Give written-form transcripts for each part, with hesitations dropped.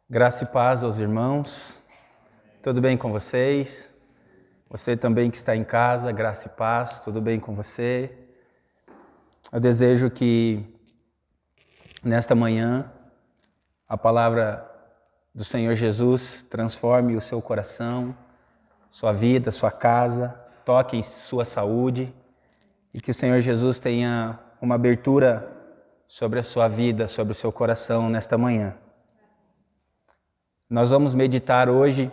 Graça e paz aos irmãos. Tudo bem com vocês? Você também que está em casa, graça e paz, tudo bem com você? Eu desejo que nesta manhã a palavra do Senhor Jesus transforme o seu coração, sua vida, sua casa, toque em sua saúde e que o Senhor Jesus tenha uma abertura sobre a sua vida, sobre o seu coração nesta manhã. Nós vamos meditar hoje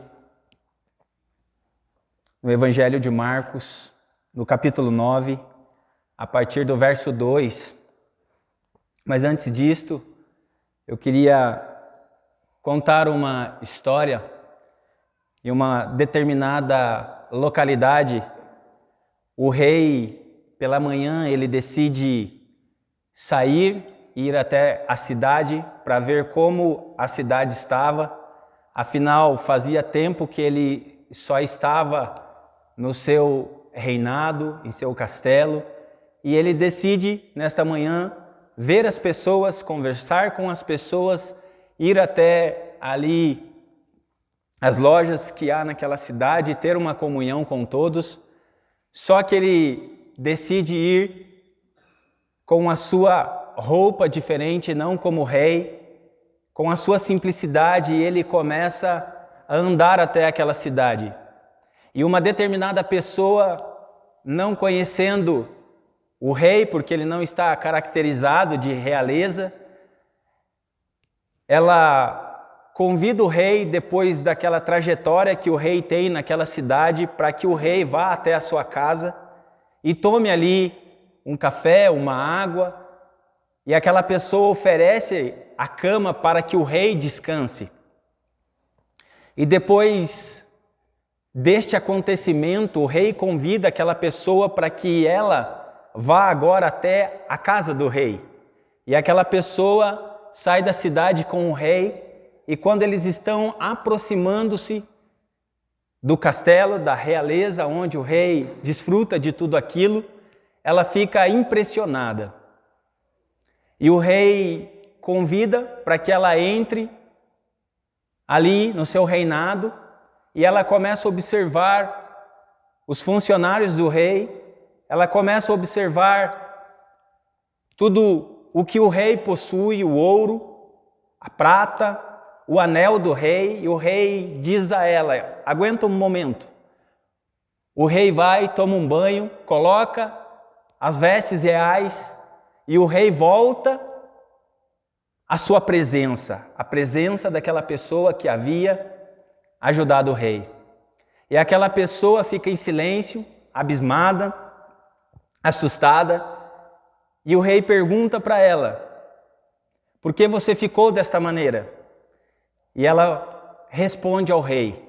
no Evangelho de Marcos, no capítulo 9, a partir do verso 2. Mas antes disto, eu queria contar uma história. Em uma determinada localidade, o rei, pela manhã, ele decide sair e ir até a cidade para ver como a cidade estava. Afinal, fazia tempo que ele só estava no seu reinado, em seu castelo, e ele decide, nesta manhã, ver as pessoas, conversar com as pessoas, ir até ali as lojas que há naquela cidade, ter uma comunhão com todos. Só que ele decide ir com a sua roupa diferente, não como rei. Com a sua simplicidade, ele começa a andar até aquela cidade. E uma determinada pessoa, não conhecendo o rei, porque ele não está caracterizado de realeza, ela convida o rei, depois daquela trajetória que o rei tem naquela cidade, para que o rei vá até a sua casa e tome ali um café, uma água, e aquela pessoa oferece a cama para que o rei descanse. E depois deste acontecimento, o rei convida aquela pessoa para que ela vá agora até a casa do rei. E aquela pessoa sai da cidade com o rei, e quando eles estão aproximando-se do castelo, da realeza, onde o rei desfruta de tudo aquilo, ela fica impressionada. E o rei convida para que ela entre ali no seu reinado e ela começa a observar os funcionários do rei, ela começa a observar tudo o que o rei possui, o ouro, a prata, o anel do rei, e o rei diz a ela: aguenta um momento. O rei vai, toma um banho, coloca as vestes reais, e o rei volta à sua presença, a presença daquela pessoa que havia ajudado o rei. E aquela pessoa fica em silêncio, abismada, assustada, e o rei pergunta para ela: por que você ficou desta maneira? E ela responde ao rei: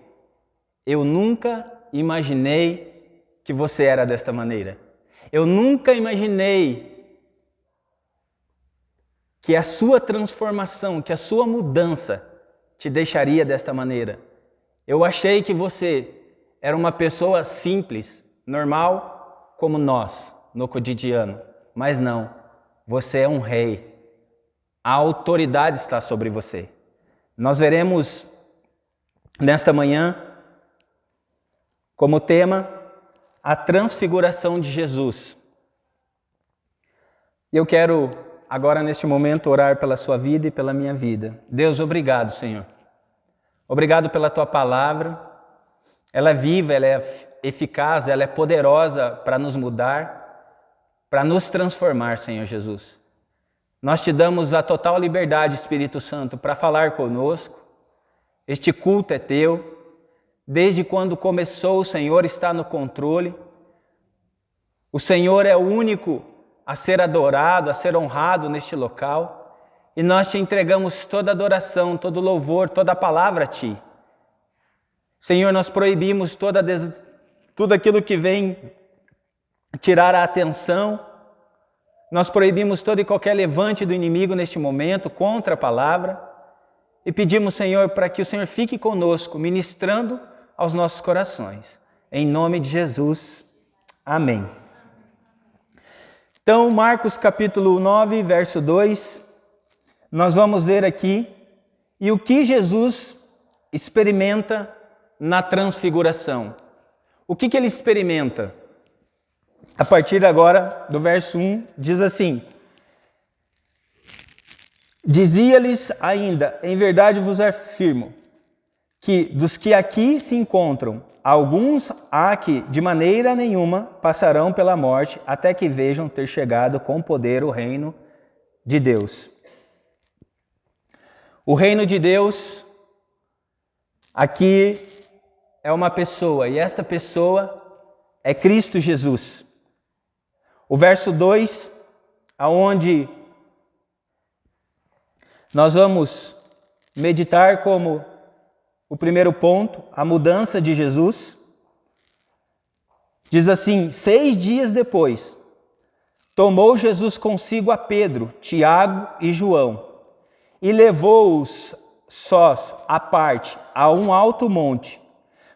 eu nunca imaginei que você era desta maneira. Eu nunca imaginei que a sua transformação, que a sua mudança te deixaria desta maneira. Eu achei que você era uma pessoa simples, normal, como nós, no cotidiano. Mas não, você é um rei. A autoridade está sobre você. Nós veremos nesta manhã, como tema, a transfiguração de Jesus. E eu quero agora, neste momento, orar pela sua vida e pela minha vida. Deus, obrigado, Senhor. Obrigado pela tua palavra. Ela é viva, ela é eficaz, ela é poderosa para nos mudar, para nos transformar, Senhor Jesus. Nós te damos a total liberdade, Espírito Santo, para falar conosco. Este culto é teu. Desde quando começou, o Senhor está no controle. O Senhor é o único a ser adorado, a ser honrado neste local, e nós te entregamos toda adoração, todo louvor, toda a palavra a ti. Senhor, nós proibimos tudo aquilo que vem tirar a atenção, nós proibimos todo e qualquer levante do inimigo neste momento contra a palavra, e pedimos, Senhor, para que o Senhor fique conosco, ministrando aos nossos corações. Em nome de Jesus, amém. Então, Marcos capítulo 9, verso 2, nós vamos ver aqui: E o que Jesus experimenta na transfiguração? O que ele experimenta? A partir agora do verso 1, diz assim: dizia-lhes ainda, em verdade vos afirmo, que dos que aqui se encontram, alguns há que de maneira nenhuma passarão pela morte, até que vejam ter chegado com poder o reino de Deus. O reino de Deus aqui é uma pessoa, e esta pessoa é Cristo Jesus. O verso 2, aonde nós vamos meditar como o primeiro ponto, a mudança de Jesus, diz assim: 6 dias depois, tomou Jesus consigo a Pedro, Tiago e João, e levou-os sós à parte a um alto monte.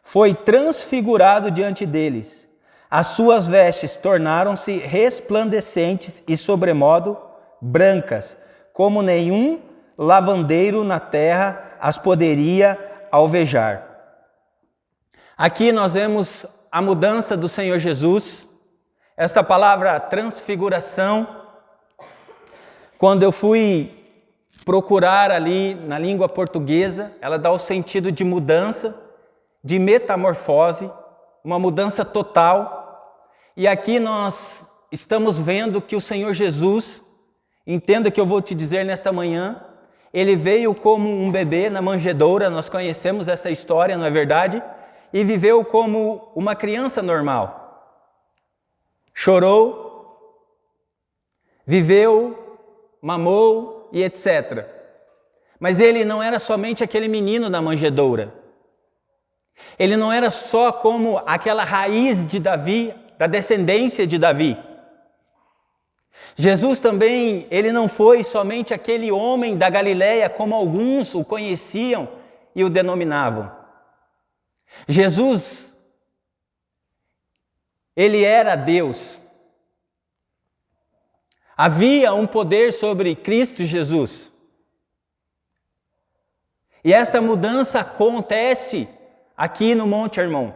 Foi transfigurado diante deles. As suas vestes tornaram-se resplandecentes e sobremodo brancas, como nenhum lavandeiro na terra as poderia alvejar. Aqui nós vemos a mudança do Senhor Jesus. Esta palavra transfiguração, quando eu fui procurar ali na língua portuguesa, ela dá o sentido de mudança, de metamorfose, uma mudança total. E aqui nós estamos vendo que o Senhor Jesus, entenda o que eu vou te dizer nesta manhã, ele veio como um bebê na manjedoura, nós conhecemos essa história, não é verdade? E viveu como uma criança normal. Chorou, viveu, mamou e etc. Mas ele não era somente aquele menino na manjedoura. Ele não era só como aquela raiz de Davi, da descendência de Davi. Jesus também, ele não foi somente aquele homem da Galileia, como alguns o conheciam e o denominavam. Jesus, ele era Deus. Havia um poder sobre Cristo Jesus. E esta mudança acontece aqui no Monte Hermon.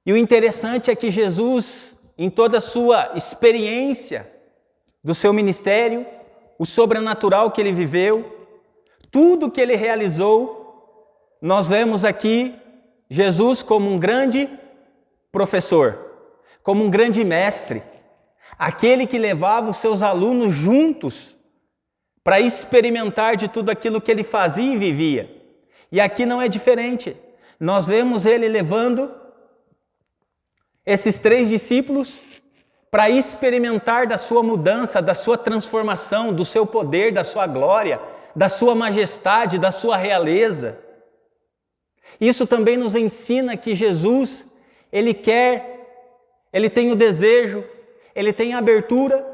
E o interessante é que Jesus, em toda a sua experiência do seu ministério, o sobrenatural que ele viveu, tudo que ele realizou, nós vemos aqui Jesus como um grande professor, como um grande mestre, aquele que levava os seus alunos juntos para experimentar de tudo aquilo que ele fazia e vivia. E aqui não é diferente. Nós vemos ele levando esses 3 discípulos para experimentar da sua mudança, da sua transformação, do seu poder, da sua glória, da sua majestade, da sua realeza. Isso também nos ensina que Jesus, ele tem o desejo, ele tem a abertura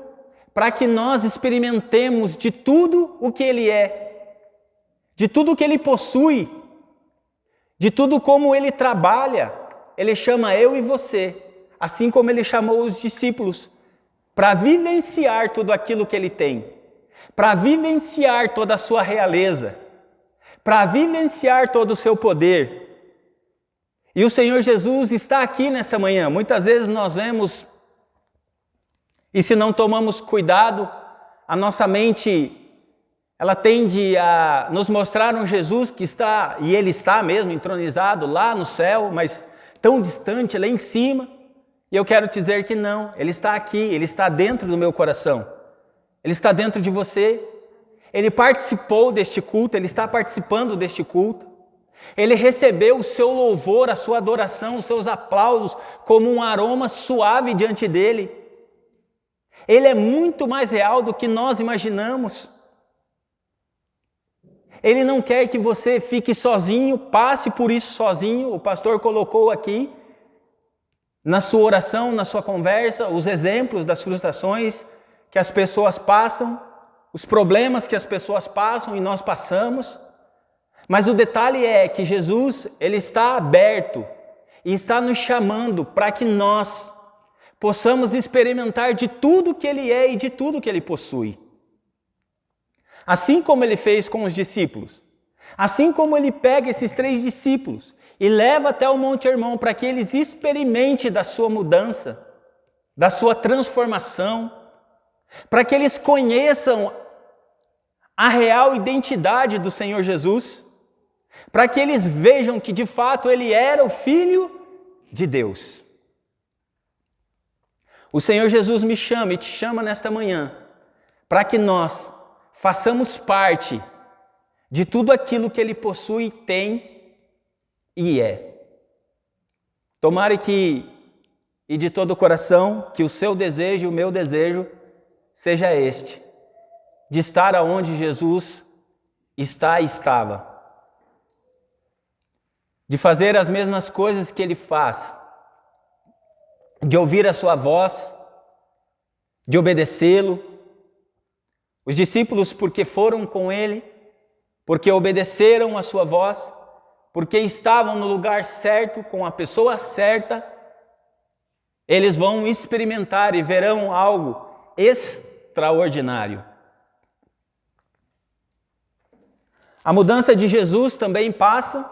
para que nós experimentemos de tudo o que ele é, de tudo o que ele possui, de tudo como ele trabalha. Ele chama eu e você, assim como ele chamou os discípulos, para vivenciar tudo aquilo que ele tem, para vivenciar toda a sua realeza, para vivenciar todo o seu poder. E o Senhor Jesus está aqui nesta manhã. Muitas vezes nós vemos, e se não tomamos cuidado, a nossa mente, ela tende a nos mostrar um Jesus que está, e ele está mesmo entronizado lá no céu, mas tão distante, lá em cima. E eu quero te dizer que não, ele está aqui, ele está dentro do meu coração, ele está dentro de você, ele participou deste culto, ele está participando deste culto, ele recebeu o seu louvor, a sua adoração, os seus aplausos como um aroma suave diante dele. Ele é muito mais real do que nós imaginamos. Ele não quer que você fique sozinho, passe por isso sozinho. O pastor colocou aqui, na sua oração, na sua conversa, os exemplos das frustrações que as pessoas passam, os problemas que as pessoas passam e nós passamos. Mas o detalhe é que Jesus, ele está aberto e está nos chamando para que nós possamos experimentar de tudo que ele é e de tudo que ele possui. Assim como ele fez com os discípulos. Assim como ele pega esses 3 discípulos e leva até o Monte Hermon para que eles experimentem da sua mudança, da sua transformação, para que eles conheçam a real identidade do Senhor Jesus, para que eles vejam que de fato ele era o Filho de Deus. O Senhor Jesus me chama e te chama nesta manhã, para que nós façamos parte de tudo aquilo que ele possui, tem e é. Tomara que, e de todo o coração, que o seu desejo e o meu desejo seja este, de estar aonde Jesus está e estava. De fazer as mesmas coisas que ele faz, de ouvir a sua voz, de obedecê-lo. Os discípulos, porque foram com ele, porque obedeceram a sua voz, porque estavam no lugar certo, com a pessoa certa, eles vão experimentar e verão algo extraordinário. A mudança de Jesus também passa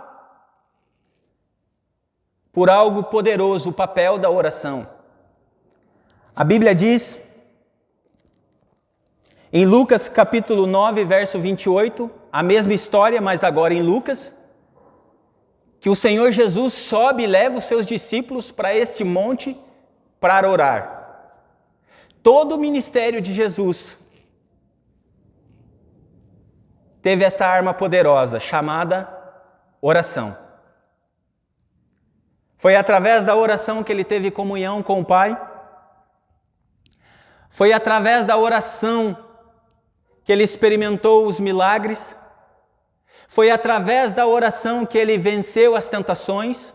por algo poderoso, o papel da oração. A Bíblia diz, em Lucas capítulo 9, verso 28, a mesma história, mas agora em Lucas, que o Senhor Jesus sobe e leva os seus discípulos para este monte para orar. Todo o ministério de Jesus teve esta arma poderosa chamada oração. Foi através da oração que ele teve comunhão com o Pai. Foi através da oração que ele experimentou os milagres. Foi através da oração que ele venceu as tentações.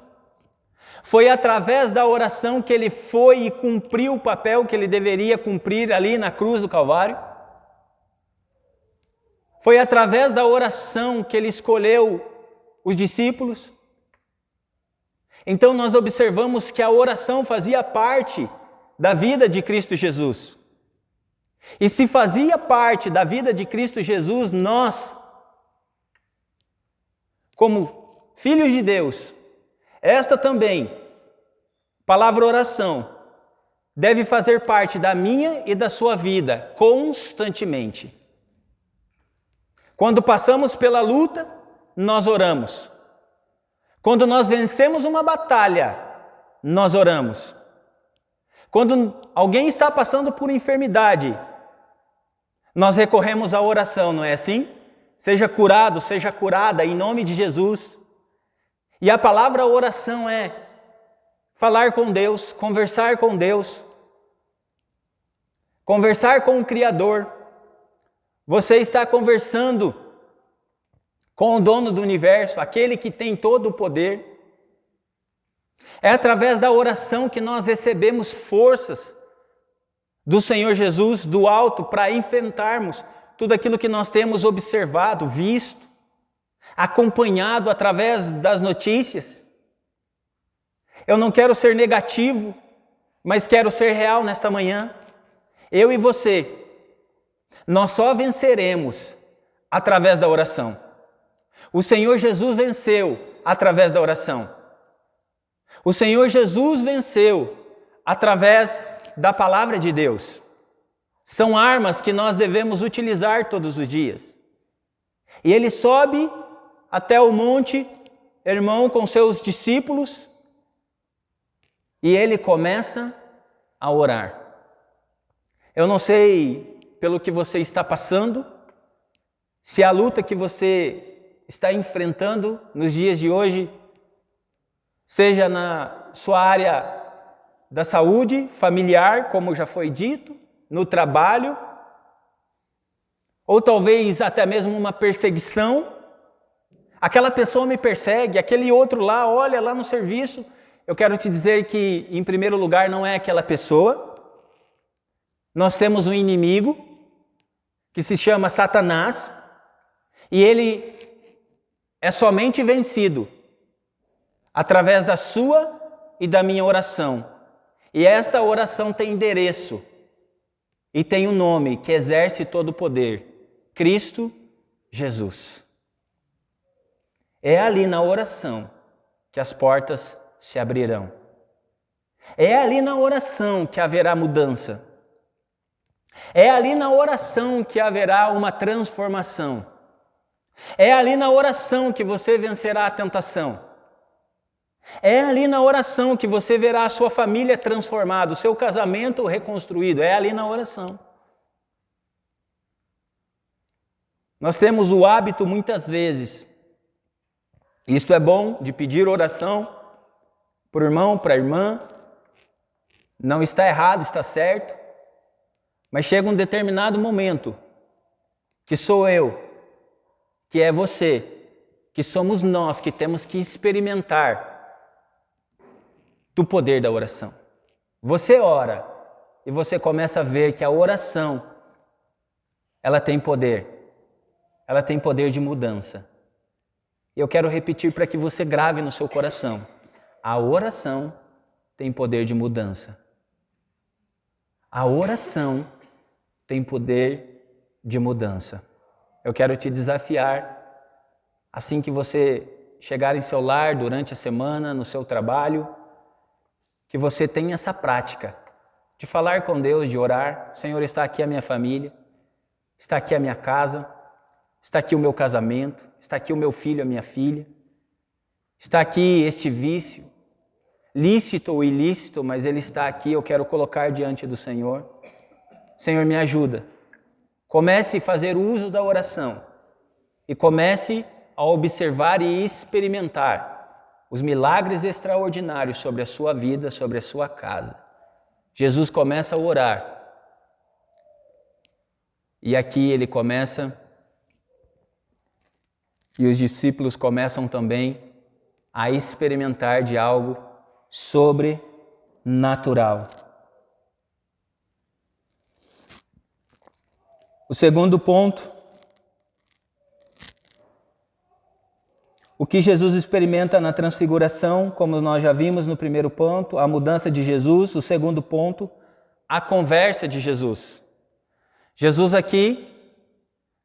Foi através da oração que ele foi e cumpriu o papel que ele deveria cumprir ali na cruz do Calvário. Foi através da oração que ele escolheu os discípulos. Então nós observamos que a oração fazia parte da vida de Cristo Jesus. E se fazia parte da vida de Cristo Jesus, nós, como filhos de Deus, esta também, palavra oração, deve fazer parte da minha e da sua vida constantemente. Quando passamos pela luta, nós oramos. Quando nós vencemos uma batalha, nós oramos. Quando alguém está passando por enfermidade, nós recorremos à oração, não é assim? Seja curado, seja curada, em nome de Jesus. E a palavra oração é falar com Deus, conversar com Deus, conversar com o Criador. Você está conversando com o dono do universo, aquele que tem todo o poder. É através da oração que nós recebemos forças do Senhor Jesus, do alto, para enfrentarmos tudo aquilo que nós temos observado, visto, acompanhado através das notícias. Eu não quero ser negativo, mas quero ser real nesta manhã. Eu e você, nós só venceremos através da oração. O Senhor Jesus venceu através da oração. O Senhor Jesus venceu através da palavra de Deus. São armas que nós devemos utilizar todos os dias. E ele sobe até o Monte Hermon com seus discípulos e ele começa a orar. Eu não sei pelo que você está passando, se a luta que você está enfrentando nos dias de hoje, seja na sua área da saúde, familiar, como já foi dito, no trabalho, ou talvez até mesmo uma perseguição. Aquela pessoa me persegue, aquele outro lá, olha lá no serviço. Eu quero te dizer que, em primeiro lugar, não é aquela pessoa. Nós temos um inimigo que se chama Satanás, e ele é somente vencido através da sua e da minha oração. E esta oração tem endereço e tem um nome que exerce todo o poder. Cristo Jesus. É ali na oração que as portas se abrirão. É ali na oração que haverá mudança. É ali na oração que haverá uma transformação. É ali na oração que você vencerá a tentação. É ali na oração que você verá a sua família transformada, o seu casamento reconstruído. É ali na oração. Nós temos o hábito, muitas vezes, isto é bom, de pedir oração para o irmão, para a irmã. Não está errado, está certo. Mas chega um determinado momento que sou eu, que é você, que somos nós que temos que experimentar do poder da oração. Você ora e você começa a ver que a oração, ela tem poder. Ela tem poder de mudança. E eu quero repetir para que você grave no seu coração. A oração tem poder de mudança. A oração tem poder de mudança. Eu quero te desafiar, assim que você chegar em seu lar durante a semana, no seu trabalho, que você tenha essa prática de falar com Deus, de orar. Senhor, está aqui a minha família, está aqui a minha casa, está aqui o meu casamento, está aqui o meu filho, a minha filha, está aqui este vício, lícito ou ilícito, mas ele está aqui, eu quero colocar diante do Senhor. Senhor, me ajuda. Comece a fazer uso da oração e comece a observar e experimentar os milagres extraordinários sobre a sua vida, sobre a sua casa. Jesus começa a orar. E aqui ele começa, e os discípulos começam também a experimentar de algo sobrenatural. O segundo ponto, o que Jesus experimenta na transfiguração, como nós já vimos no primeiro ponto, a mudança de Jesus. O segundo ponto, a conversa de Jesus. Jesus aqui,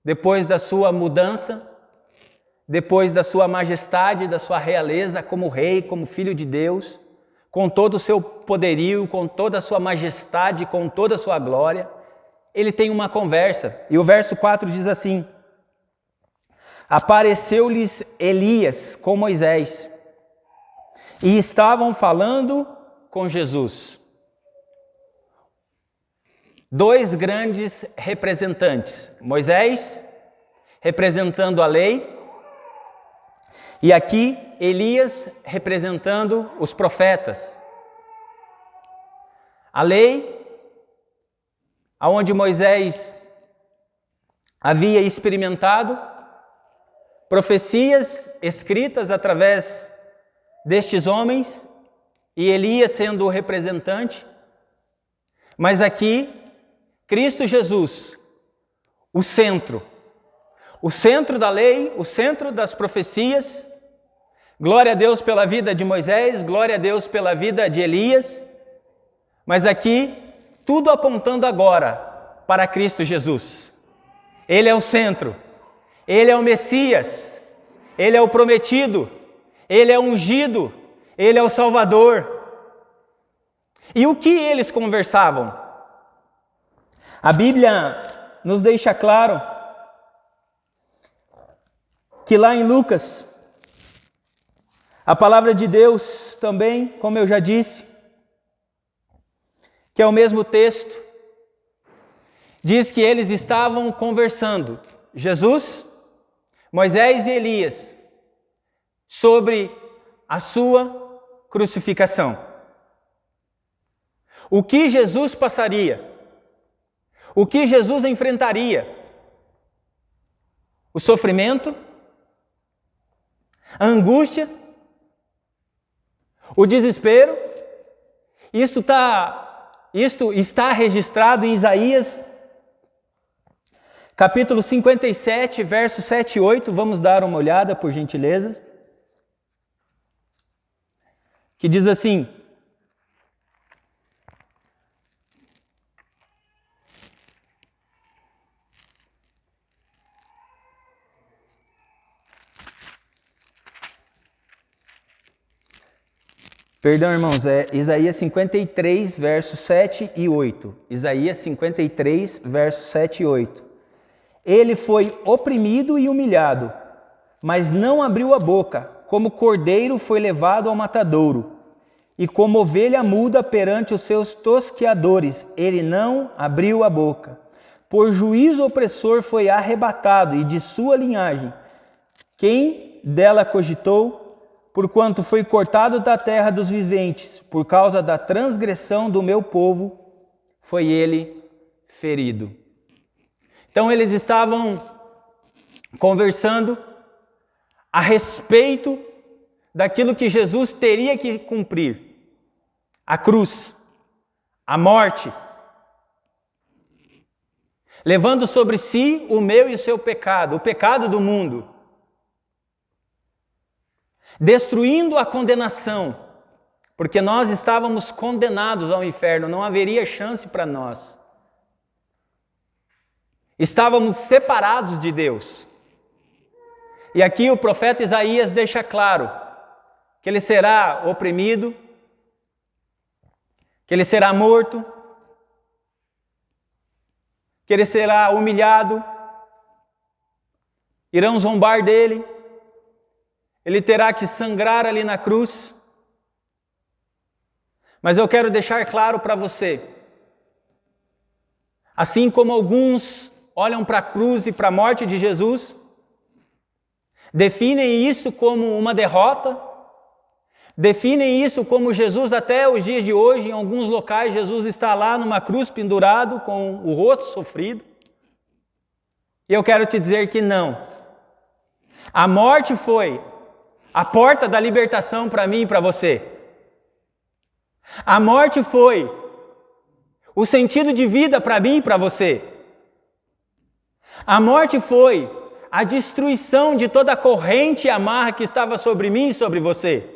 depois da sua mudança, depois da sua majestade, da sua realeza como rei, como filho de Deus, com todo o seu poderio, com toda a sua majestade, com toda a sua glória, ele tem uma conversa. E o verso 4 diz assim: apareceu-lhes Elias com Moisés, e estavam falando com Jesus. Dois grandes representantes, Moisés representando a lei, e aqui Elias representando os profetas. A lei, aonde Moisés havia experimentado, profecias escritas através destes homens, e Elias sendo o representante. Mas aqui, Cristo Jesus, o centro da lei, o centro das profecias. Glória a Deus pela vida de Moisés, glória a Deus pela vida de Elias, mas aqui, tudo apontando agora para Cristo Jesus. Ele é o centro, Ele é o Messias, Ele é o prometido, Ele é o ungido, Ele é o Salvador. E o que eles conversavam? A Bíblia nos deixa claro que lá em Lucas, a palavra de Deus também, como eu já disse, que é o mesmo texto, diz que eles estavam conversando, Jesus, Moisés e Elias, sobre a sua crucificação. O que Jesus passaria? O que Jesus enfrentaria? O sofrimento, a angústia, o desespero. Isto está registrado em Isaías, capítulo 57, versos 7 e 8. Vamos dar uma olhada, por gentileza. Que diz assim: Perdão, irmãos, é Isaías 53, versos 7 e 8. Isaías 53, versos 7 e 8. Ele foi oprimido e humilhado, mas não abriu a boca, como cordeiro foi levado ao matadouro, e como ovelha muda perante os seus tosqueadores, ele não abriu a boca. Por juízo opressor foi arrebatado, e de sua linhagem, quem dela cogitou? Porquanto foi cortado da terra dos viventes, por causa da transgressão do meu povo, foi ele ferido. Então eles estavam conversando a respeito daquilo que Jesus teria que cumprir. A cruz, a morte, levando sobre si o meu e o seu pecado, o pecado do mundo, destruindo a condenação, porque nós estávamos condenados ao inferno, não haveria chance para nós. Estávamos separados de Deus. E aqui o profeta Isaías deixa claro que ele será oprimido, que ele será morto, que ele será humilhado, irão zombar dele, ele terá que sangrar ali na cruz. Mas eu quero deixar claro para você, assim como alguns olham para a cruz e para a morte de Jesus, definem isso como uma derrota, definem isso como Jesus até os dias de hoje, em alguns locais, Jesus está lá numa cruz pendurado com o rosto sofrido. E eu quero te dizer que não. A morte foi a porta da libertação para mim e para você. A morte foi o sentido de vida para mim e para você. A morte foi a destruição de toda a corrente e amarra que estava sobre mim e sobre você.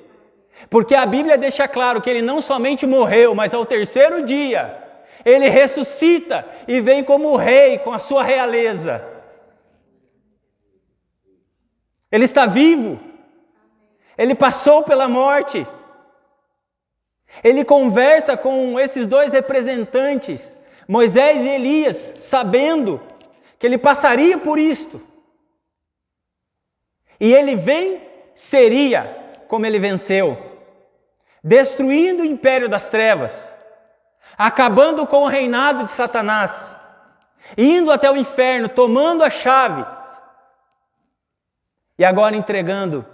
Porque a Bíblia deixa claro que ele não somente morreu, mas ao terceiro dia, ele ressuscita e vem como rei com a sua realeza. Ele está vivo. Ele passou pela morte. Ele conversa com esses dois representantes, Moisés e Elias, sabendo que ele passaria por isto. E ele venceria como ele venceu, destruindo o império das trevas, acabando com o reinado de Satanás, indo até o inferno, tomando a chave, e agora entregando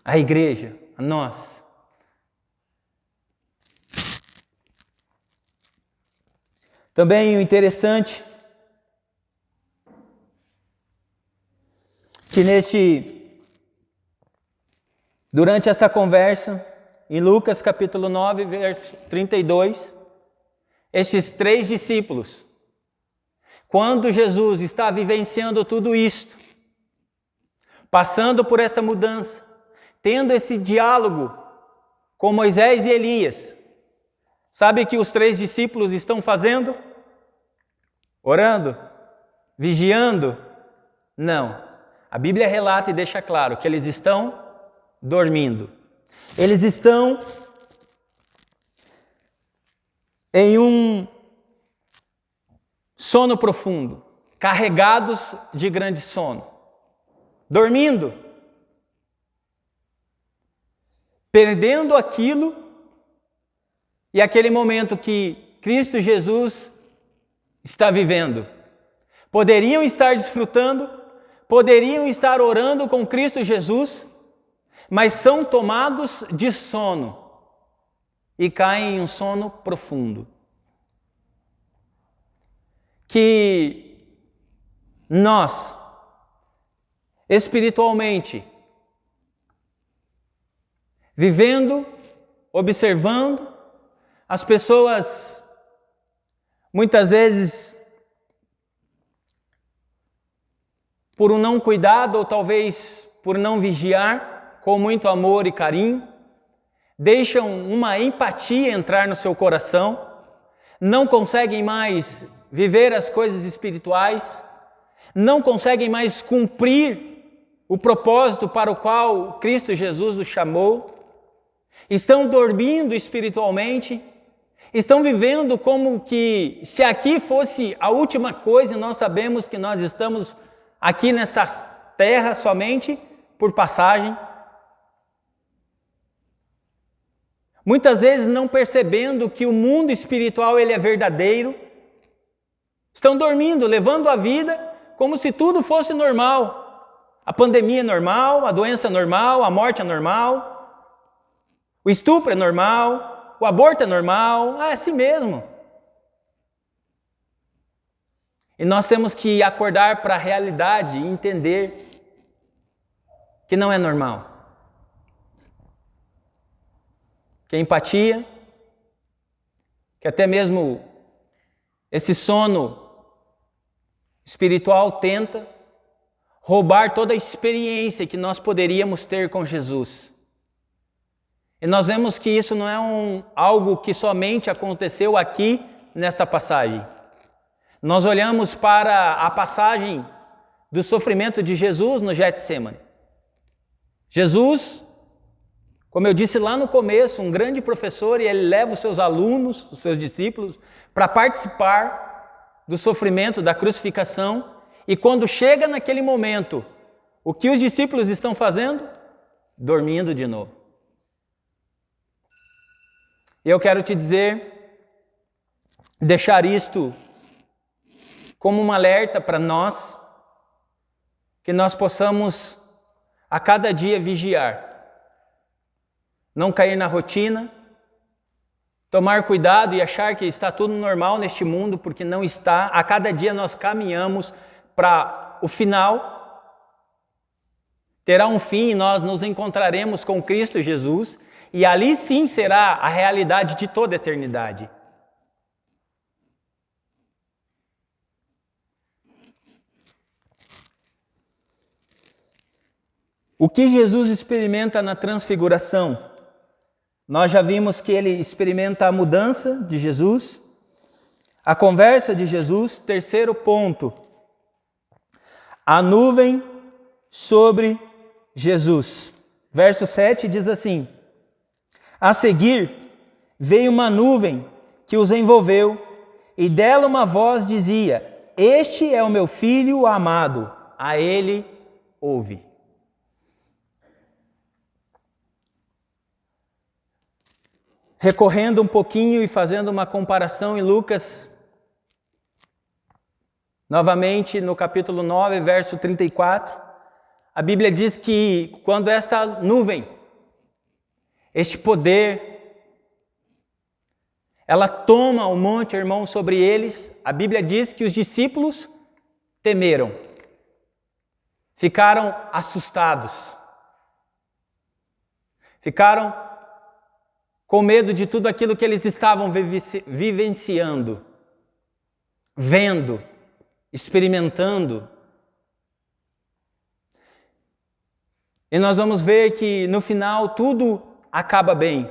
a igreja, a nós. Também o interessante que durante esta conversa, em Lucas capítulo 9, verso 32, estes 3 discípulos, quando Jesus está vivenciando tudo isto, passando por esta mudança, tendo esse diálogo com Moisés e Elias, sabe o que os 3 discípulos estão fazendo? Orando? Vigiando? Não. A Bíblia relata e deixa claro que eles estão dormindo. Eles estão em um sono profundo, carregados de grande sono, dormindo, perdendo aquilo e aquele momento que Cristo Jesus está vivendo. Poderiam estar desfrutando, poderiam estar orando com Cristo Jesus, mas são tomados de sono e caem em um sono profundo. Que nós, espiritualmente, vivendo, observando, as pessoas muitas vezes por um não cuidado ou talvez por não vigiar com muito amor e carinho, deixam uma empatia entrar no seu coração, não conseguem mais viver as coisas espirituais, não conseguem mais cumprir o propósito para o qual Cristo Jesus os chamou, estão dormindo espiritualmente, estão vivendo como que se aqui fosse a última coisa e nós sabemos que nós estamos aqui nesta terra somente por passagem. Muitas vezes não percebendo que o mundo espiritual ele é verdadeiro, estão dormindo, levando a vida como se tudo fosse normal. A pandemia é normal, a doença é normal, a morte é normal, o estupro é normal, o aborto é normal, é assim mesmo. E nós temos que acordar para a realidade e entender que não é normal. Que a empatia, que até mesmo esse sono espiritual tenta roubar toda a experiência que nós poderíamos ter com Jesus. E nós vemos que isso não é algo que somente aconteceu aqui nesta passagem. Nós olhamos para a passagem do sofrimento de Jesus no Getsêmani. Jesus, como eu disse lá no começo, um grande professor, e ele leva os seus alunos, os seus discípulos, para participar do sofrimento, da crucificação. E quando chega naquele momento, o que os discípulos estão fazendo? Dormindo de novo. E eu quero te dizer, deixar isto como um alerta para nós, que nós possamos a cada dia vigiar, não cair na rotina, tomar cuidado e achar que está tudo normal neste mundo, porque não está. A cada dia nós caminhamos para o final, terá um fim e nós nos encontraremos com Cristo Jesus, e ali sim será a realidade de toda a eternidade. O que Jesus experimenta na transfiguração? Nós já vimos que ele experimenta a mudança de Jesus, a conversa de Jesus. Terceiro ponto, a nuvem sobre Jesus. Verso 7 diz assim: a seguir veio uma nuvem que os envolveu, e dela uma voz dizia: este é o meu filho amado, a ele ouve. Recorrendo um pouquinho e fazendo uma comparação em Lucas, novamente no capítulo 9, verso 34, a Bíblia diz que quando esta nuvem, este poder, ela toma o Monte Hermon sobre eles, a Bíblia diz que os discípulos temeram, ficaram assustados, ficaram com medo de tudo aquilo que eles estavam vivenciando, vendo, experimentando. E nós vamos ver que no final tudo acaba bem.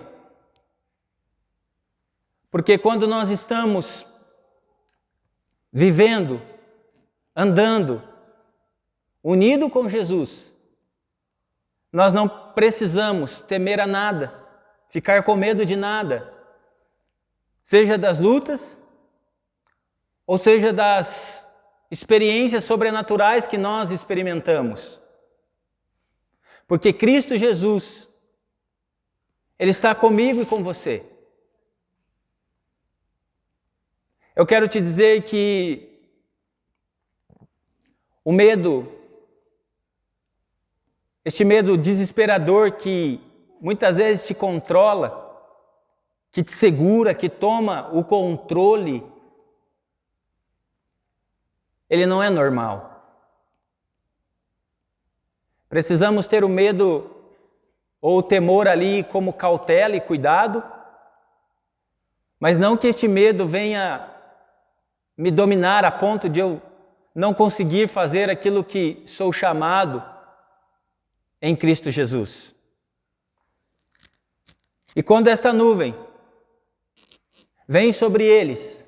Porque quando nós estamos vivendo, andando, unido com Jesus, nós não precisamos temer a nada, ficar com medo de nada, seja das lutas, ou seja das experiências sobrenaturais que nós experimentamos. Porque Cristo Jesus, Ele está comigo e com você. Eu quero te dizer que o medo, este medo desesperador que muitas vezes te controla, que te segura, que toma o controle, ele não é normal. Precisamos ter o medo ou o temor ali como cautela e cuidado, mas não que este medo venha me dominar a ponto de eu não conseguir fazer aquilo que sou chamado em Cristo Jesus. E quando esta nuvem vem sobre eles,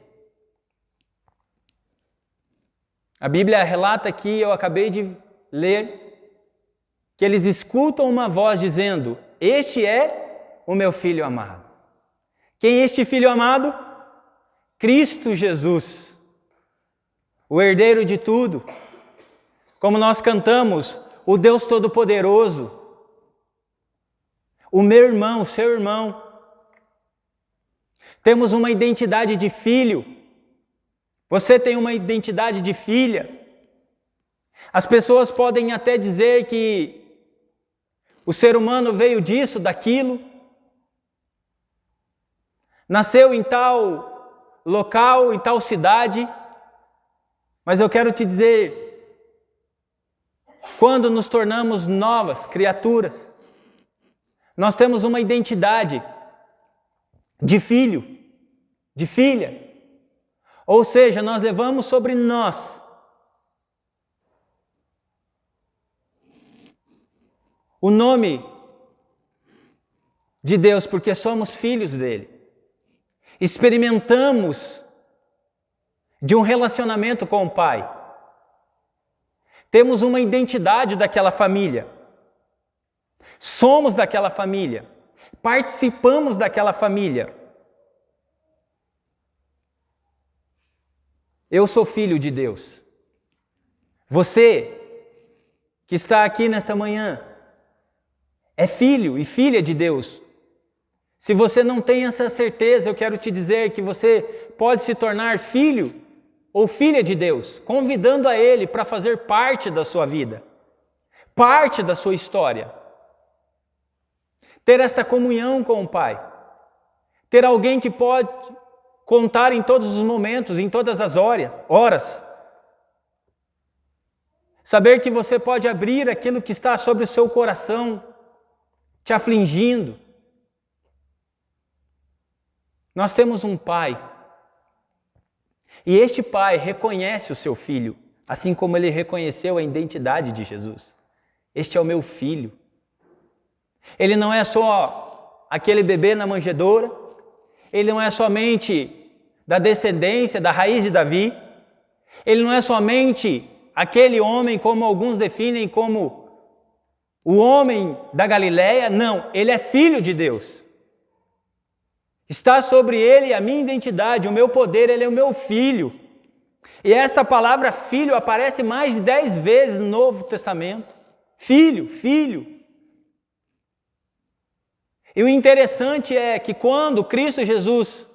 a Bíblia relata aqui, eu acabei de ler, que eles escutam uma voz dizendo: este é o meu filho amado. Quem é este filho amado? Cristo Jesus, o herdeiro de tudo. Como nós cantamos, o Deus Todo-Poderoso, o meu irmão, o seu irmão. Temos uma identidade de filho. Você tem uma identidade de filha. As pessoas podem até dizer que o ser humano veio disso, daquilo, nasceu em tal local, em tal cidade, mas eu quero te dizer, quando nos tornamos novas criaturas, nós temos uma identidade de filho, de filha, ou seja, nós levamos sobre nós o nome de Deus, porque somos filhos dele. Experimentamos de um relacionamento com o Pai. Temos uma identidade daquela família. Somos daquela família. Participamos daquela família. Eu sou filho de Deus. Você que está aqui nesta manhã é filho e filha de Deus. Se você não tem essa certeza, eu quero te dizer que você pode se tornar filho ou filha de Deus, convidando a Ele para fazer parte da sua vida, parte da sua história. Ter esta comunhão com o Pai, ter alguém que pode contar em todos os momentos, em todas as horas. Saber que você pode abrir aquilo que está sobre o seu coração, te afligindo. Nós temos um Pai, e este Pai reconhece o seu Filho, assim como Ele reconheceu a identidade de Jesus. Este é o meu filho. Ele não é só aquele bebê na manjedoura, ele não é somente da descendência, da raiz de Davi, ele não é somente aquele homem como alguns definem como o homem da Galileia, não, ele é filho de Deus. Está sobre ele a minha identidade, o meu poder, ele é o meu filho. E esta palavra filho aparece mais de 10 vezes no Novo Testamento. Filho, filho. E o interessante é que quando Cristo Jesus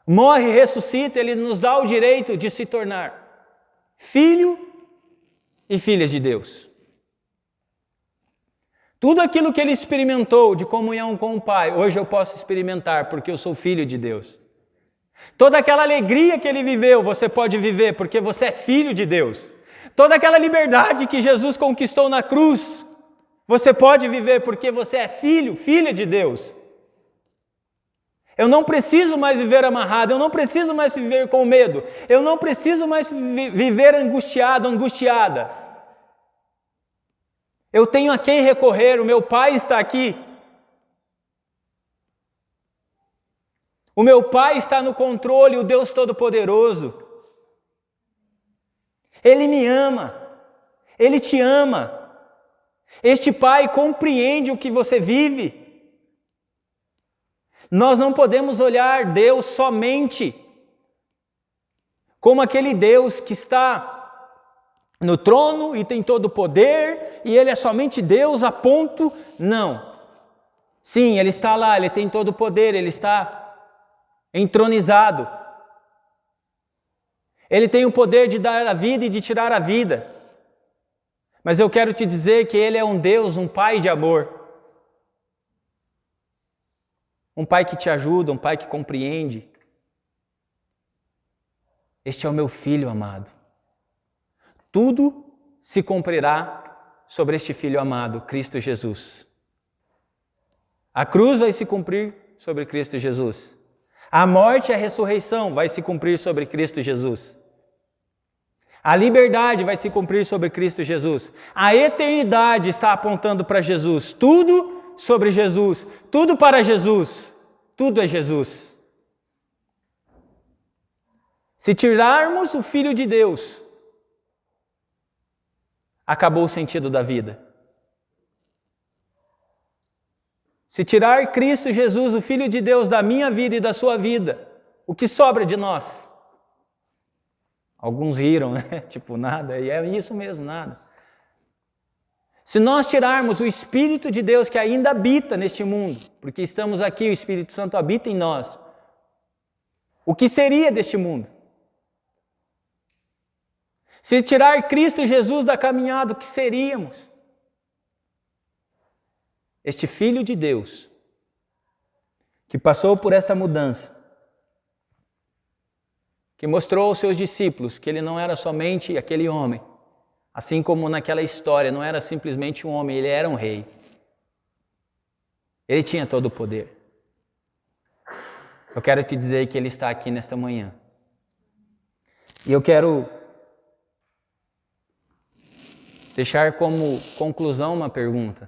morre e ressuscita, Ele nos dá o direito de se tornar filho e filhas de Deus. Tudo aquilo que Ele experimentou de comunhão com o Pai, hoje eu posso experimentar porque eu sou filho de Deus. Toda aquela alegria que Ele viveu, você pode viver porque você é filho de Deus. Toda aquela liberdade que Jesus conquistou na cruz, você pode viver porque você é filho, filha de Deus. Eu não preciso mais viver amarrado, eu não preciso mais viver com medo, eu não preciso mais viver angustiado, angustiada. Eu tenho a quem recorrer, o meu Pai está aqui. O meu Pai está no controle, o Deus Todo-Poderoso. Ele me ama, Ele te ama. Este Pai compreende o que você vive. Nós não podemos olhar Deus somente como aquele Deus que está no trono e tem todo o poder e Ele é somente Deus a ponto, não. Sim, Ele está lá, Ele tem todo o poder, Ele está entronizado. Ele tem o poder de dar a vida e de tirar a vida. Mas eu quero te dizer que Ele é um Deus, um Pai de amor. Um Pai que te ajuda, um Pai que compreende. Este é o meu Filho amado. Tudo se cumprirá sobre este Filho amado, Cristo Jesus. A cruz vai se cumprir sobre Cristo Jesus. A morte e a ressurreição vai se cumprir sobre Cristo Jesus. A liberdade vai se cumprir sobre Cristo Jesus. A eternidade está apontando para Jesus. Tudo sobre Jesus. Tudo para Jesus. Tudo é Jesus. Se tirarmos o Filho de Deus, acabou o sentido da vida. Se tirar Cristo Jesus, o Filho de Deus, da minha vida e da sua vida, o que sobra de nós? Alguns riram, né? Tipo, nada. E é isso mesmo, nada. Se nós tirarmos o Espírito de Deus que ainda habita neste mundo, porque estamos aqui, o Espírito Santo habita em nós, o que seria deste mundo? Se tirar Cristo Jesus da caminhada, o que seríamos? Este Filho de Deus, que passou por esta mudança, que mostrou aos seus discípulos que ele não era somente aquele homem, assim como naquela história, não era simplesmente um homem, ele era um rei. Ele tinha todo o poder. Eu quero te dizer que ele está aqui nesta manhã. E eu quero deixar como conclusão uma pergunta.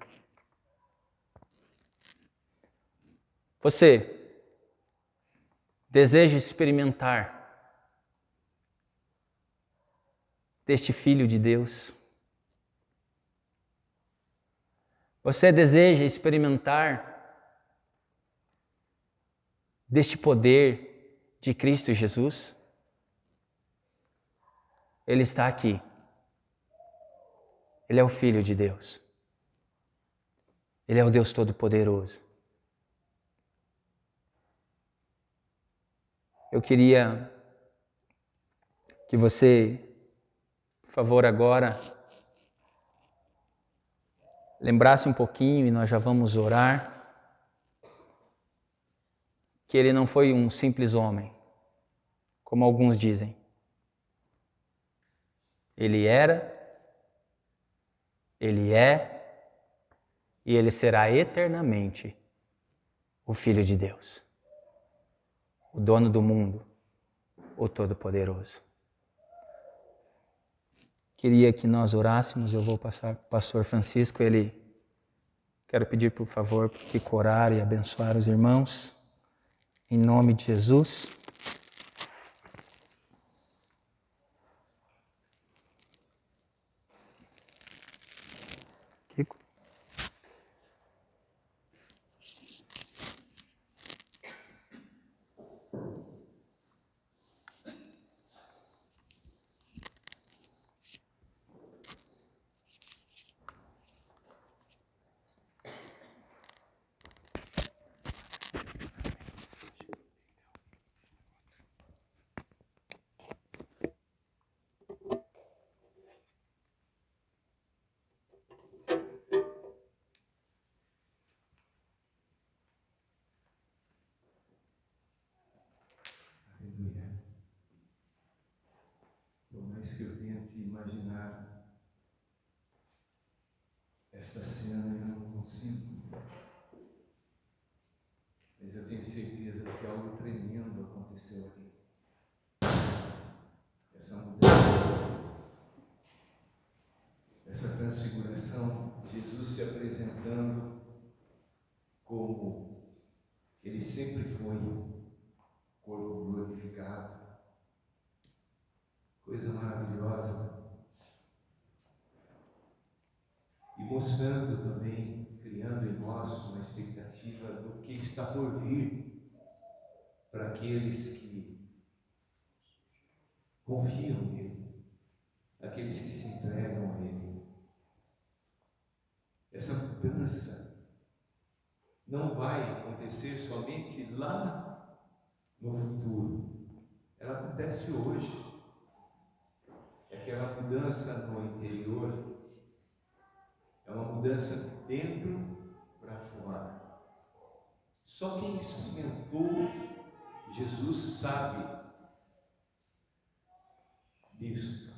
Você deseja experimentar deste Filho de Deus? Você deseja experimentar deste poder de Cristo Jesus? Ele está aqui. Ele é o Filho de Deus. Ele é o Deus Todo-Poderoso. Eu queria que você, por favor, agora lembrasse um pouquinho, e nós já vamos orar, que ele não foi um simples homem, como alguns dizem. Ele era, ele é e ele será eternamente o Filho de Deus, o dono do mundo, o Todo-Poderoso. Queria que nós orássemos, eu vou passar para o pastor Francisco, quero pedir por favor que orar e abençoar os irmãos, em nome de Jesus. Kiko. Por mais que eu tente imaginar essa cena, eu não consigo. Mas eu tenho certeza que algo tremendo aconteceu aqui. Essa mudança, essa transfiguração, Jesus se apresentando como ele sempre foi, corpo glorificado. Coisa maravilhosa. E mostrando também, criando em nós uma expectativa do que está por vir para aqueles que confiam nele, aqueles que se entregam a ele. Essa mudança não vai acontecer somente lá no futuro. Ela acontece hoje. Aquela mudança no interior é uma mudança de dentro para fora. Só quem experimentou Jesus sabe disso.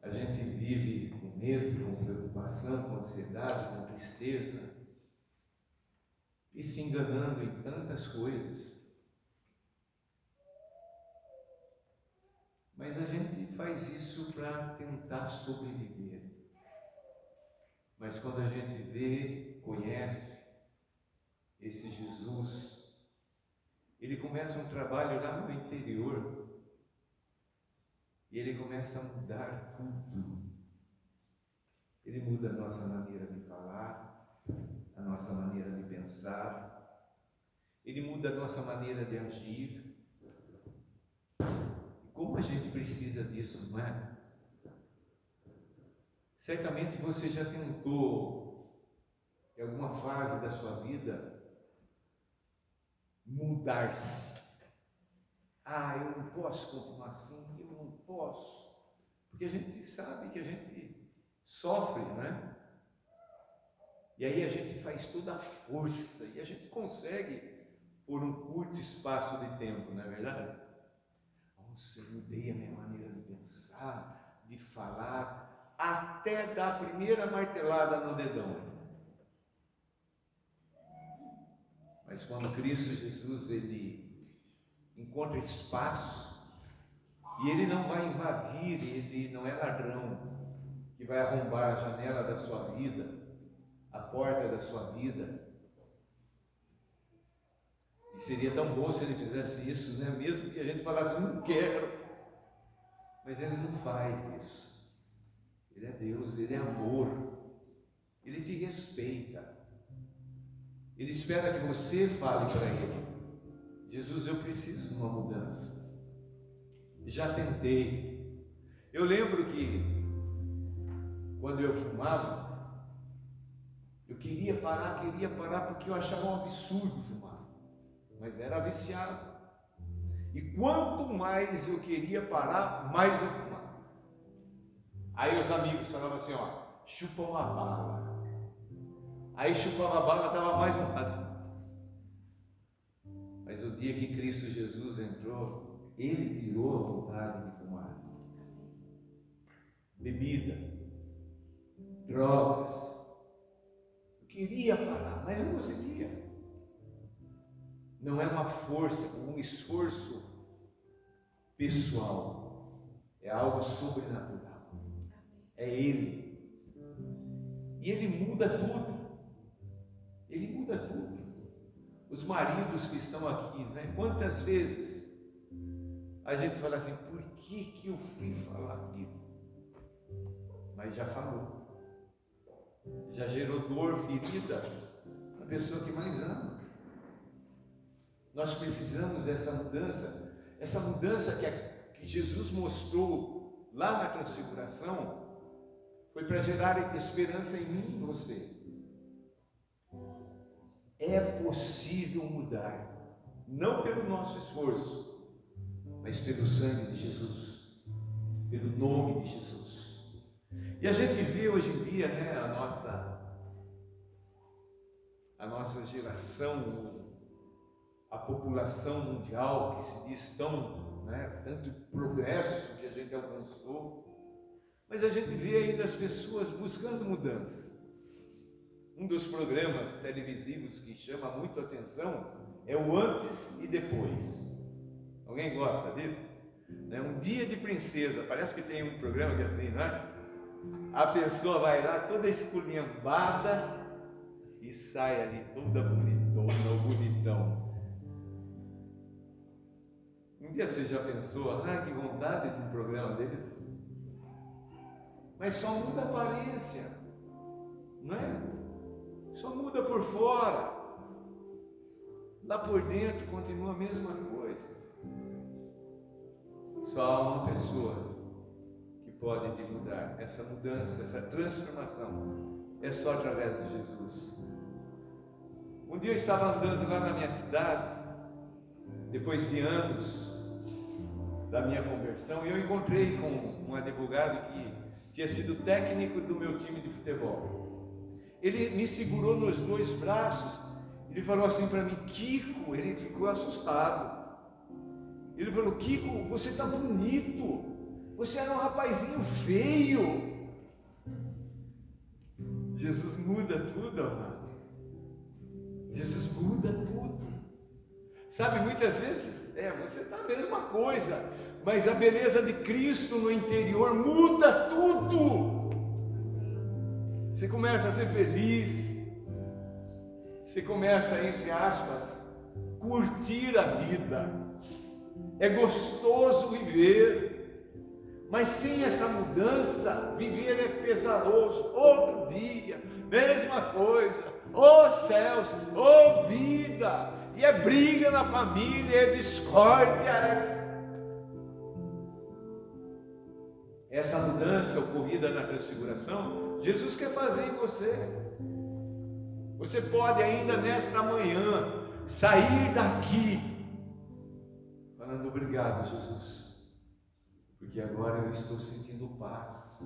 A gente vive com medo, com preocupação, com ansiedade, com tristeza e se enganando em tantas coisas. Mas a gente faz isso para tentar sobreviver. Mas quando a gente vê, conhece esse Jesus, ele começa um trabalho lá no interior e ele começa a mudar tudo. Ele muda a nossa maneira de falar, a nossa maneira de pensar, Ele muda a nossa maneira de agir. E como a gente precisa disso, não é? Certamente você já tentou, em alguma fase da sua vida, mudar-se. Eu não posso continuar assim, eu não posso. Porque a gente sabe que a gente sofre, né? E aí a gente faz toda a força e a gente consegue por um curto espaço de tempo, não é verdade? Nossa, eu mudei a minha maneira de pensar, de falar, até dar a primeira martelada no dedão. Mas quando Cristo Jesus, Ele encontra espaço, e Ele não vai invadir, Ele não é ladrão, que vai arrombar a janela da sua vida, a porta da sua vida. E seria tão bom se Ele fizesse isso, né? Mesmo que a gente falasse, não quero. Mas Ele não faz isso. Ele é Deus, Ele é amor. Ele te respeita. Ele espera que você fale para Ele: Jesus, eu preciso de uma mudança. Já tentei. Eu lembro que quando eu fumava, eu queria parar porque eu achava um absurdo fumar. Mas era viciado. E quanto mais eu queria parar, mais eu fumava. Aí os amigos falavam assim, chupa uma bala. Aí chupava a bala, dava mais vontade. Mas o dia que Cristo Jesus entrou, Ele tirou a vontade de fumar. Bebida, drogas. Eu queria parar, mas eu não conseguia. Não é uma força, um esforço pessoal. É algo sobrenatural. É Ele. E Ele muda tudo. Ele muda tudo. Os maridos que estão aqui, né? Quantas vezes a gente fala assim, por que eu fui falar aquilo? Mas já falou. Já gerou dor, ferida na pessoa que mais ama. Nós precisamos dessa mudança que Jesus mostrou lá na transfiguração, foi para gerar esperança em mim e em você. É possível mudar, não pelo nosso esforço, mas pelo sangue de Jesus, pelo nome de Jesus. E a gente vê hoje em dia, né, a nossa geração, a população mundial que se diz tão, né, tanto progresso que a gente alcançou, mas a gente vê ainda as pessoas buscando mudança. Um dos programas televisivos que chama muito a atenção é o antes e depois. Alguém gosta disso? Um dia de princesa, parece que tem um programa que é assim, não é? A pessoa vai lá toda esculhambada e sai ali toda bonitona ou bonitão. Um dia você já pensou, que vontade de um programa desse? Mas só muda a aparência, não é? Só muda por fora. Lá por dentro continua a mesma coisa. Só há uma pessoa que pode te mudar. Essa mudança, essa transformação é só através de Jesus. Um dia eu estava andando lá na minha cidade, depois de anos da minha conversão, e eu encontrei com um advogado que tinha sido técnico do meu time de futebol. Ele me segurou nos dois braços, ele falou assim para mim, Kiko, ele ficou assustado. Ele falou, Kiko, você está bonito, você era um rapazinho feio. Jesus muda tudo, amado. Jesus muda tudo. Sabe, muitas vezes, você está a mesma coisa, mas a beleza de Cristo no interior muda tudo. Você começa a ser feliz, você começa, entre aspas, curtir a vida. É gostoso viver, mas sem essa mudança, viver é pesaroso. Outro dia, mesma coisa, Ô céus, ô vida, e é briga na família, é discórdia. Essa mudança ocorrida na transfiguração, Jesus quer fazer em você. Você pode ainda nesta manhã sair daqui falando: obrigado, Jesus, porque agora eu estou sentindo paz,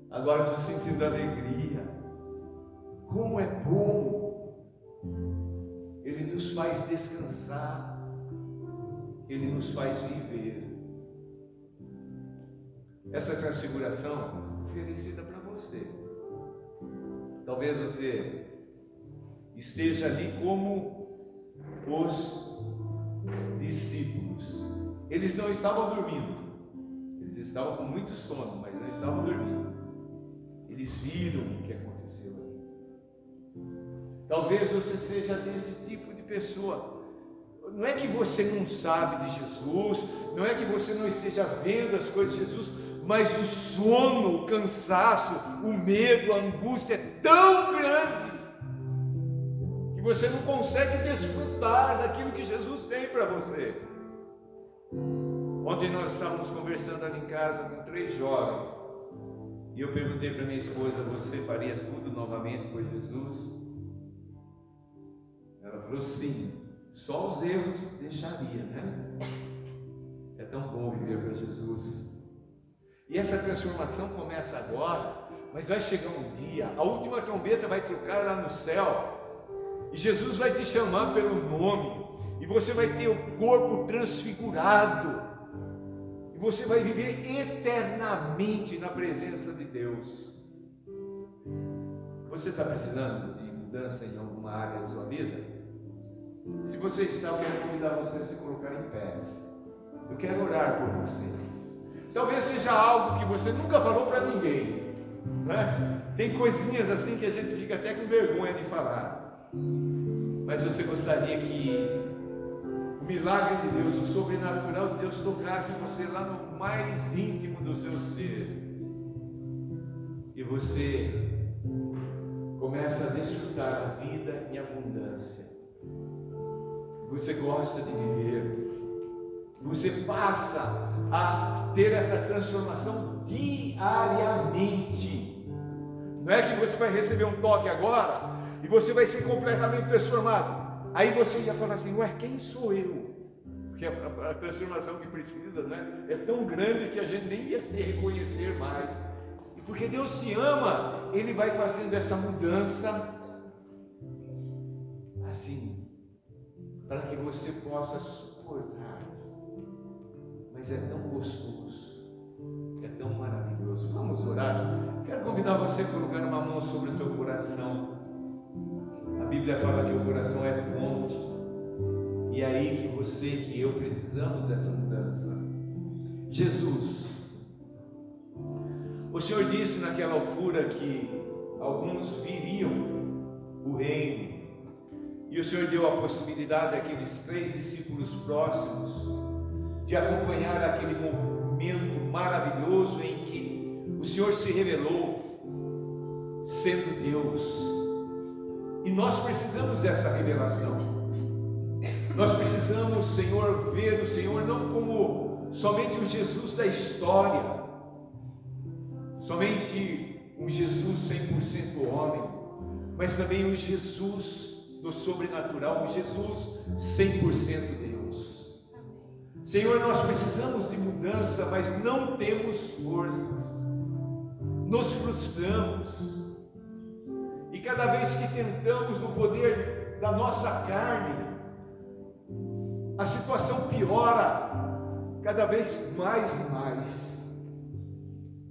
agora eu estou sentindo alegria. Como é bom! Ele nos faz descansar, Ele nos faz viver. Essa transfiguração oferecida para você. Talvez você esteja ali como os discípulos. Eles não estavam dormindo, eles estavam com muito sono, mas não estavam dormindo. Eles viram o que aconteceu ali. Talvez você seja desse tipo de pessoa. Não é que você não sabe de Jesus, não é que você não esteja vendo as coisas de Jesus, mas o sono, o cansaço, o medo, a angústia é tão grande que você não consegue desfrutar daquilo que Jesus tem para você. Ontem nós estávamos conversando ali em casa com 3 jovens e eu perguntei para minha esposa: você faria tudo novamente por Jesus? Ela falou: sim, só os erros deixaria, né? É tão bom viver para Jesus. E essa transformação começa agora, mas vai chegar um dia, a última trombeta vai tocar lá no céu, e Jesus vai te chamar pelo nome, e você vai ter o corpo transfigurado, e você vai viver eternamente na presença de Deus. Você está precisando de mudança em alguma área da sua vida? Se você está, eu quero convidar você a se colocar em pé. Eu quero orar por você. Talvez seja algo que você nunca falou para ninguém, né? Tem coisinhas assim que a gente fica até com vergonha de falar, mas você gostaria que o milagre de Deus, o sobrenatural de Deus tocasse você lá no mais íntimo do seu ser, e você começa a desfrutar a vida em abundância. Você gosta de viver, você passa a ter essa transformação diariamente. Não é que você vai receber um toque agora e você vai ser completamente transformado. Aí você ia falar assim: ué, quem sou eu? Porque a transformação que precisa, né, é tão grande que a gente nem ia se reconhecer mais. E porque Deus te ama, Ele vai fazendo essa mudança assim, para que você possa suportar. Mas é tão gostoso, é tão maravilhoso. Vamos orar? Quero convidar você a colocar uma mão sobre o teu coração. A Bíblia fala que o coração é fonte, e é aí que você e que eu precisamos dessa mudança. Jesus, o Senhor disse naquela altura que alguns viriam o reino, e o Senhor deu a possibilidade àqueles 3 discípulos próximos de acompanhar aquele momento maravilhoso em que o Senhor se revelou sendo Deus. E nós precisamos dessa revelação. Nós precisamos, Senhor, ver o Senhor não como somente o Jesus da história, somente um Jesus 100% homem, mas também o Jesus do sobrenatural, o Jesus 100% Deus. Senhor, nós precisamos de mudança, mas não temos forças, nos frustramos, e cada vez que tentamos no poder da nossa carne, a situação piora cada vez mais e mais.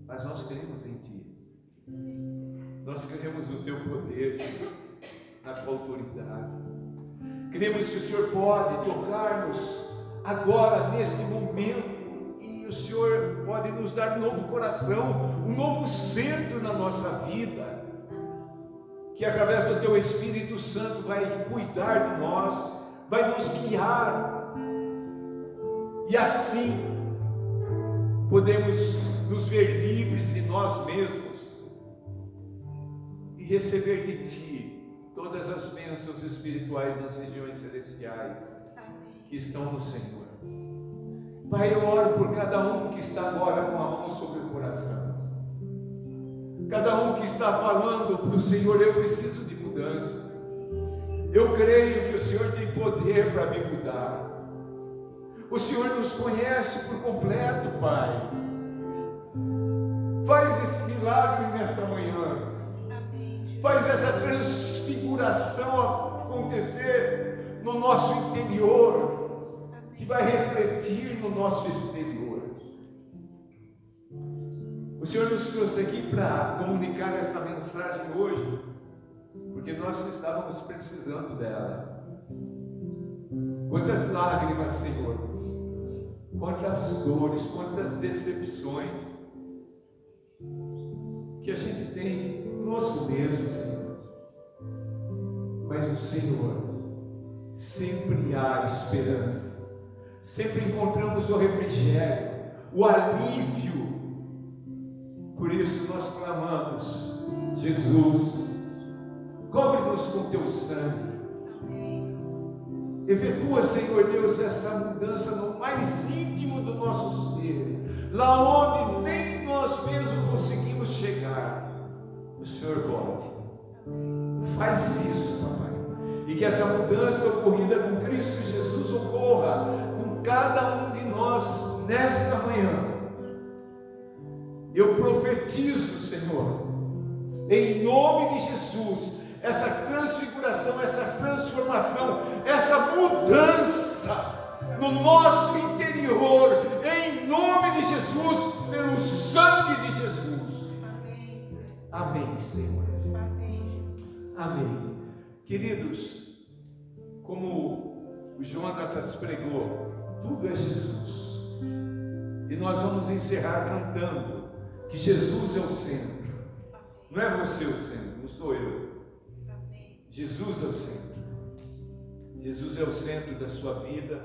Mas nós cremos em Ti, nós cremos no Teu poder, na Tua autoridade, cremos que o Senhor pode tocar-nos agora, neste momento, e o Senhor pode nos dar um novo coração, um novo centro na nossa vida, que através do Teu Espírito Santo vai cuidar de nós, vai nos guiar, e assim podemos nos ver livres de nós mesmos e receber de Ti todas as bênçãos espirituais nas regiões celestiais que estão no Senhor. Pai, eu oro por cada um que está agora com a mão sobre o coração. Cada um que está falando para o Senhor, eu preciso de mudança. Eu creio que o Senhor tem poder para me mudar. O Senhor nos conhece por completo, Pai. Faz esse milagre nesta manhã. Faz essa transfiguração acontecer no nosso interior, que vai refletir no nosso exterior. O Senhor nos trouxe aqui para comunicar essa mensagem hoje, porque nós estávamos precisando dela. Quantas lágrimas, Senhor, quantas dores, quantas decepções que a gente tem conosco mesmo, Senhor. Mas no Senhor sempre há esperança, sempre encontramos o refrigério, o alívio. Por isso nós clamamos: Jesus, cobre-nos com teu sangue. Efetua, Senhor Deus, essa mudança no mais íntimo do nosso ser, lá onde nem nós mesmos conseguimos chegar. O Senhor pode. Faz isso, papai, e que essa mudança ocorrida com Cristo Jesus ocorra com cada um de nós nesta manhã. Eu profetizo, Senhor, em nome de Jesus, essa transfiguração, essa transformação, essa mudança no nosso interior, em nome de Jesus, pelo sangue de Jesus. Amém, Senhor. Amém, Jesus. Amém. Queridos, como o Jonatas pregou, tudo é Jesus. E nós vamos encerrar cantando que Jesus é o centro. Não é você o centro, não sou eu. Jesus é o centro. Jesus é o centro da sua vida,